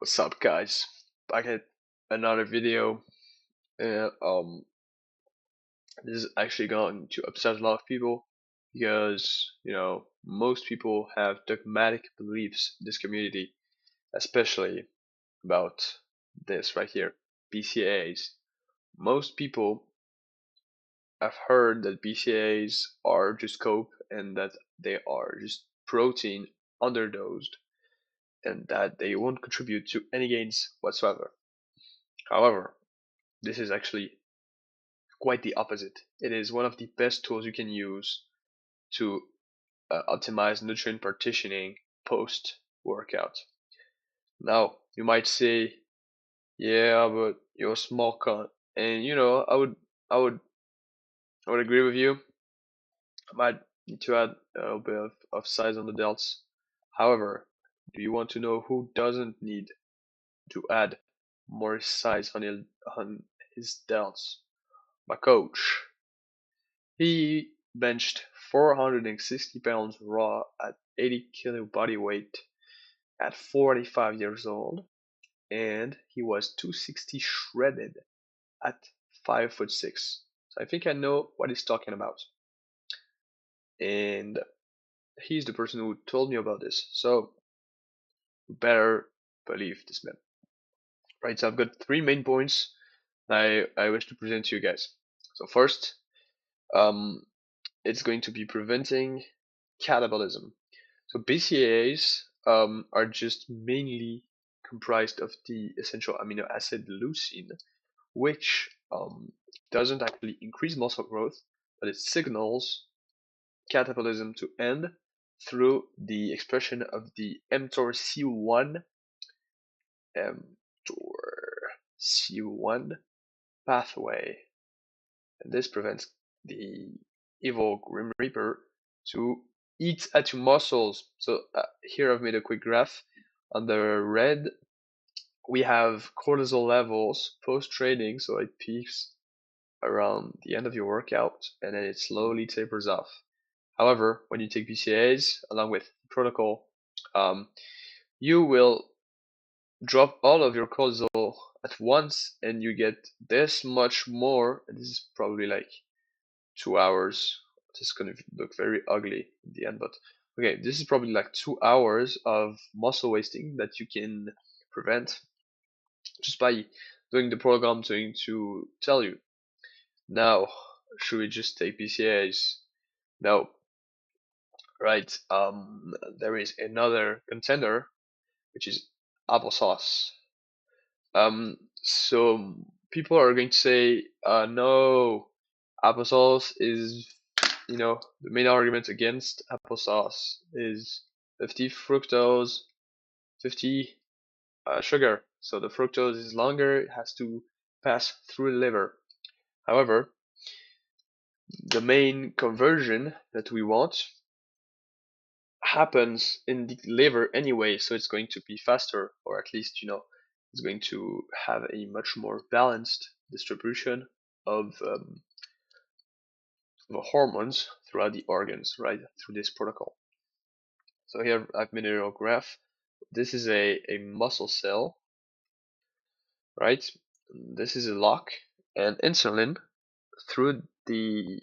What's up, guys? Back at another video. And this is actually going to upset a lot of people because most people have dogmatic beliefs in this community, especially about this right here, BCAAs. Most people have heard that BCAAs are just cope and that they are just protein underdosed and that they won't contribute to any gains whatsoever. However, this is actually quite the opposite. It is one of the best tools you can use to optimize nutrient partitioning post workout. Now, you might say, yeah, but you're a small con. And I would agree with you. I might need to add a little bit of size on the delts. However, do you want to know who doesn't need to add more size on his delts? My coach. He benched 460 pounds raw at 80 kilo body weight at 45 years old, and he was 260 shredded at 5'6". So I think I know what he's talking about. And he's the person who told me about this. So you better believe this man. Right, so I've got three main points I wish to present to you guys. So first, um, it's going to be preventing catabolism. So BCAAs are just mainly comprised of the essential amino acid leucine, which doesn't actually increase muscle growth, but it signals catabolism to end through the expression of the mTORC1 pathway. And this prevents the evil Grim Reaper to eat at your muscles. So here I've made a quick graph. On the red, we have cortisol levels post-training, so it peaks around the end of your workout, and then it slowly tapers off. However, when you take BCAAs along with protocol, you will drop all of your cortisol at once, and you get this much more. And this is probably like 2 hours. This is going to look very ugly in the end, but okay, this is probably like 2 hours of muscle wasting that you can prevent just by doing the program I'm going to tell you. Now, should we just take BCAAs? No, right? There is another contender, which is applesauce. So people are going to say, no, applesauce is, the main argument against applesauce is 50 fructose, 50 sugar. So the fructose is longer, it has to pass through the liver. However, the main conversion that we want happens in the liver anyway, so it's going to be faster, or at least, it's going to have a much more balanced distribution of the hormones throughout the organs, right, through this protocol. So here I've made a little graph. This is a muscle cell, right? This is a lock, and insulin through the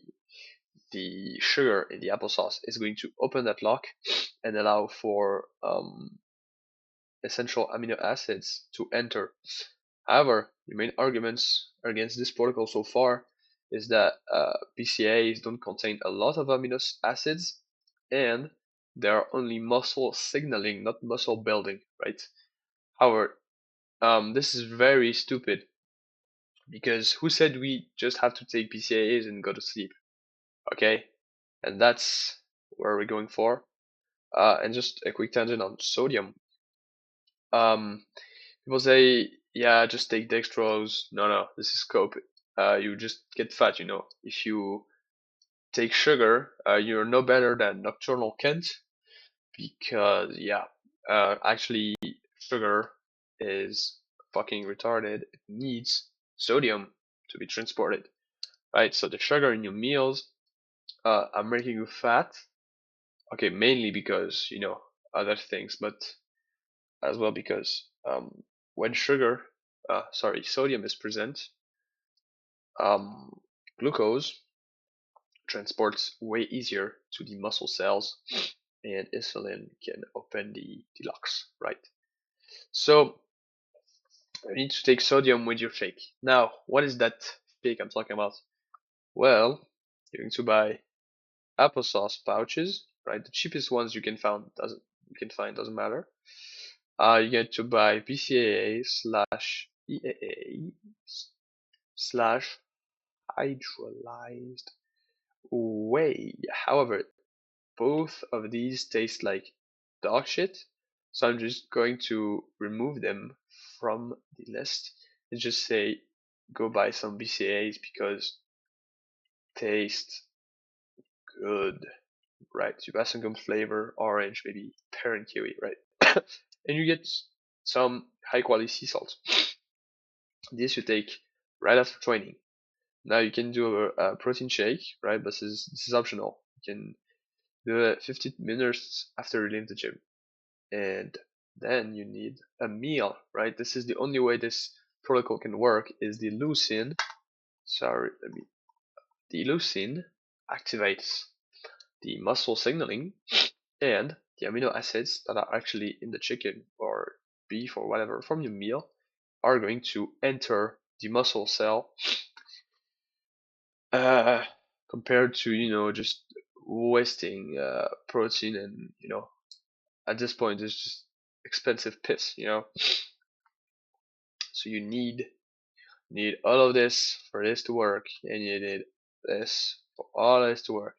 sugar in the applesauce is going to open that lock and allow for essential amino acids to enter. However, the main arguments against this protocol so far is that BCAAs don't contain a lot of amino acids and they are only muscle signaling, not muscle building, right? However, this is very stupid because who said we just have to take BCAAs and go to sleep? Okay, and that's where we're going for. And just a quick tangent on sodium. Um, People say, yeah, just take dextrose. No, no, this is cope. You just get fat, If you take sugar, you're no better than nocturnal Kent because, yeah, actually, sugar is fucking retarded. It needs sodium to be transported, right? So the sugar in your meals are making you fat. Okay, mainly because, other things, but as well because when sodium is present, glucose transports way easier to the muscle cells, and insulin can open the locks, right? So you need to take sodium with your shake. Now, what is that shake I'm talking about? Well, you're going to buy applesauce pouches, right? The cheapest ones you can find doesn't matter. You get to buy BCAA slash EAA slash hydrolyzed whey. However, both of these taste like dog shit, so I'm just going to remove them from the list and just say go buy some BCAAs because taste good, right? You buy some gum flavor, orange, maybe pear and kiwi, right? And you get some high quality sea salt. This you take right after training. Now you can do a protein shake, right? But this is optional. You can do it 15 minutes after you leave the gym, and then you need a meal, right? This is the only way this protocol can work. Is the leucine? Sorry, the leucine activates the muscle signaling, and the amino acids that are actually in the chicken or beef or whatever from your meal are going to enter the muscle cell, uh, compared to just wasting protein, and at this point it's just expensive piss. So you need all of this for this to work, and you need this for all this to work.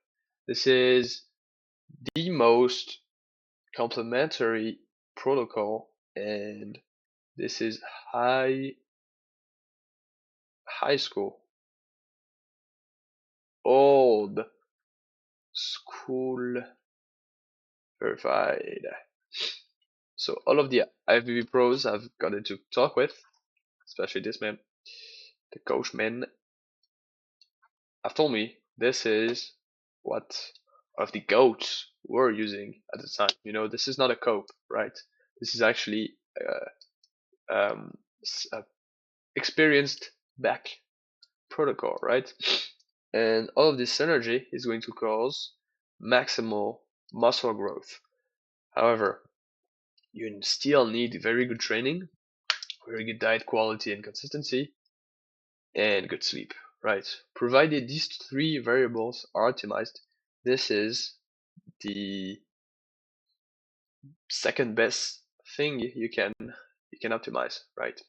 This is the most complementary protocol, and this is high school, old school verified. So all of the IFBB pros I've gotten to talk with, especially this man, the coach man, have told me this is what of the goats were using at the time. This is not a cope, right? This is actually a experienced back protocol, right? And all of this synergy is going to cause maximal muscle growth. However, you still need very good training, very good diet quality and consistency, and good sleep, right? Provided these three variables are optimized, this is the second best thing you can optimize, right?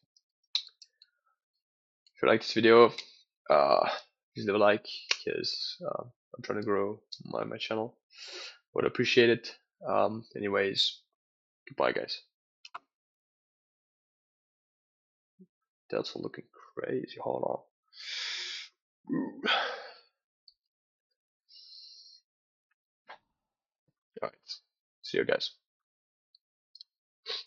If you like this video, please leave a like, because I'm trying to grow my channel. Would appreciate it. Anyways, goodbye, guys. That's looking crazy. Hold on. Alright. See you guys.